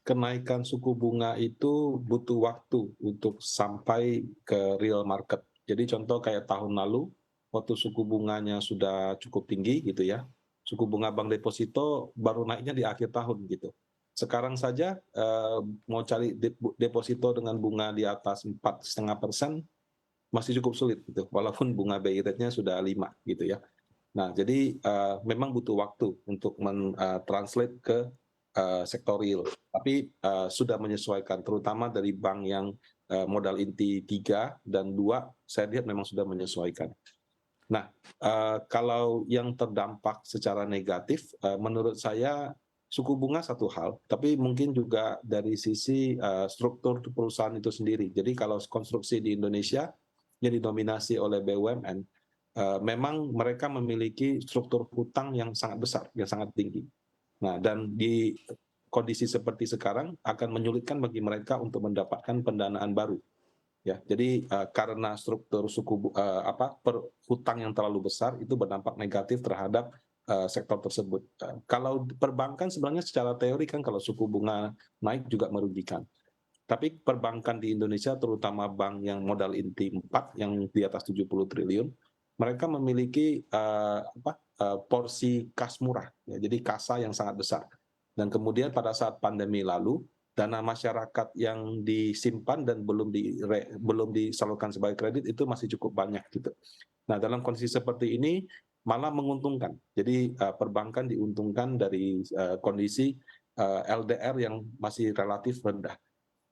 Kenaikan suku bunga itu butuh waktu untuk sampai ke real market. Jadi contoh kayak tahun lalu, waktu suku bunganya sudah cukup tinggi gitu ya, suku bunga bank deposito baru naiknya di akhir tahun gitu. Sekarang saja, mau cari deposito dengan bunga di atas 4,5% masih cukup sulit gitu, walaupun bunga BI rate-nya sudah 5 gitu ya. Nah, jadi, memang butuh waktu untuk translate ke, sektor real. Tapi, sudah menyesuaikan, terutama dari bank yang, modal inti 3 dan 2, saya lihat memang sudah menyesuaikan. Nah, kalau yang terdampak secara negatif, menurut saya suku bunga satu hal, tapi mungkin juga dari sisi, struktur perusahaan itu sendiri. Jadi kalau konstruksi di Indonesia yang didominasi oleh BUMN, memang mereka memiliki struktur hutang yang sangat besar, yang sangat tinggi. Nah, dan di kondisi seperti sekarang akan menyulitkan bagi mereka untuk mendapatkan pendanaan baru. Ya, jadi, karena struktur hutang yang terlalu besar itu berdampak negatif terhadap, sektor tersebut. Kalau perbankan sebenarnya secara teori kan kalau suku bunga naik juga merugikan. Tapi perbankan di Indonesia terutama bank yang modal inti 4 yang di atas 70 triliun, mereka memiliki, porsi kas murah, ya, jadi kasa yang sangat besar. Dan kemudian pada saat pandemi lalu, dana masyarakat yang disimpan dan belum disalurkan sebagai kredit itu masih cukup banyak gitu. Nah, dalam kondisi seperti ini malah menguntungkan. Jadi, perbankan diuntungkan dari, kondisi, LDR yang masih relatif rendah.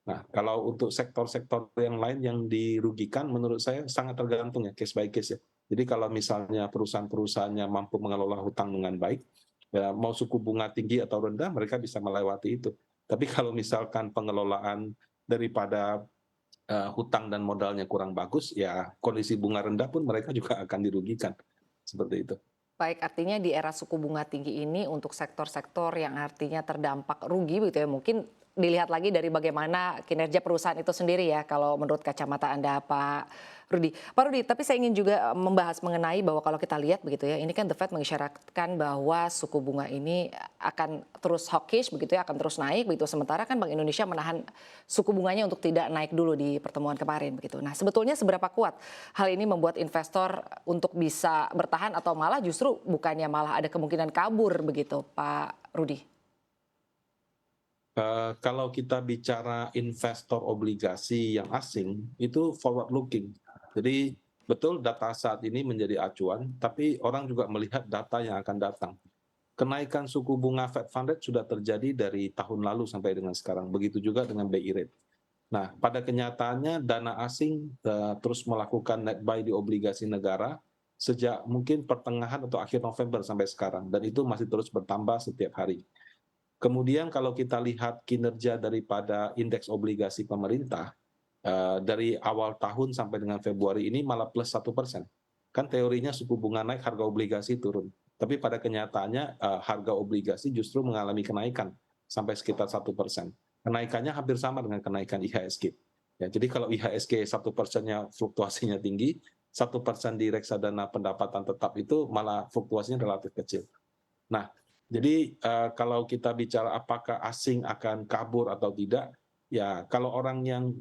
Nah, kalau untuk sektor-sektor yang lain yang dirugikan menurut saya sangat tergantung ya, case by case ya. Jadi kalau misalnya perusahaan-perusahaannya mampu mengelola hutang dengan baik, ya mau suku bunga tinggi atau rendah mereka bisa melewati itu. Tapi kalau misalkan pengelolaan daripada, hutang dan modalnya kurang bagus, ya kondisi bunga rendah pun mereka juga akan dirugikan, seperti itu. Baik, artinya di era suku bunga tinggi ini untuk sektor-sektor yang artinya terdampak rugi begitu ya, mungkin dilihat lagi dari bagaimana kinerja perusahaan itu sendiri ya, kalau menurut kacamata Anda, Pak Rudi. Pak Rudi, tapi saya ingin juga membahas mengenai bahwa kalau kita lihat begitu ya, ini kan The Fed mengisyaratkan bahwa suku bunga ini akan terus hawkish begitu ya, akan terus naik begitu. Sementara kan Bank Indonesia menahan suku bunganya untuk tidak naik dulu di pertemuan kemarin begitu. Nah, sebetulnya seberapa kuat hal ini membuat investor untuk bisa bertahan atau malah justru bukannya malah ada kemungkinan kabur begitu, Pak Rudi? Kalau kita bicara investor obligasi yang asing, itu forward looking. Jadi betul data saat ini menjadi acuan, tapi orang juga melihat data yang akan datang. Kenaikan suku bunga Fed Fund Rate sudah terjadi dari tahun lalu sampai dengan sekarang, begitu juga dengan BI Rate. Nah, pada kenyataannya dana asing terus melakukan net buy di obligasi negara sejak mungkin pertengahan atau akhir November sampai sekarang, dan itu masih terus bertambah setiap hari. Kemudian kalau kita lihat kinerja daripada indeks obligasi pemerintah, dari awal tahun sampai dengan Februari ini malah plus 1%. Kan teorinya suku bunga naik, harga obligasi turun. Tapi pada kenyataannya, harga obligasi justru mengalami kenaikan sampai sekitar 1%. Kenaikannya hampir sama dengan kenaikan IHSG. Ya, jadi kalau IHSG 1%-nya fluktuasinya tinggi, 1% di reksadana pendapatan tetap itu malah fluktuasinya relatif kecil. Nah, jadi, kalau kita bicara apakah asing akan kabur atau tidak, ya kalau orang yang,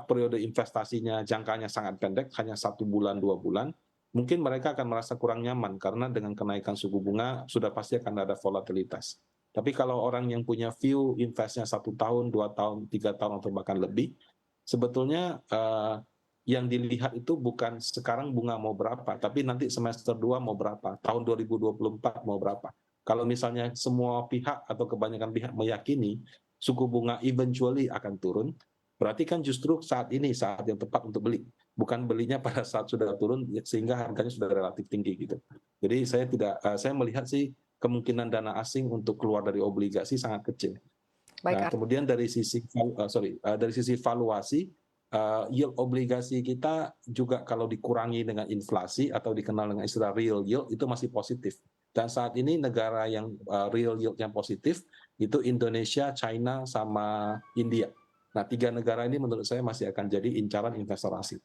periode investasinya jangkanya sangat pendek, hanya 1 bulan, 2 bulan, mungkin mereka akan merasa kurang nyaman karena dengan kenaikan suku bunga sudah pasti akan ada volatilitas. Tapi kalau orang yang punya view investnya 1 tahun, 2 tahun, 3 tahun atau bahkan lebih, sebetulnya, yang dilihat itu bukan sekarang bunga mau berapa, tapi nanti semester 2 mau berapa, tahun 2024 mau berapa. Kalau misalnya semua pihak atau kebanyakan pihak meyakini suku bunga eventually akan turun, berarti kan justru saat ini saat yang tepat untuk beli, bukan belinya pada saat sudah turun sehingga harganya sudah relatif tinggi gitu. Jadi saya melihat sih kemungkinan dana asing untuk keluar dari obligasi sangat kecil. Baik, Nah, kemudian dari sisi dari sisi valuasi, yield obligasi kita juga kalau dikurangi dengan inflasi atau dikenal dengan istilah real yield itu masih positif. Dan saat ini negara yang, real yield yang positif itu Indonesia, China, sama India. Nah, 3 negara ini menurut saya masih akan jadi incaran investor asing.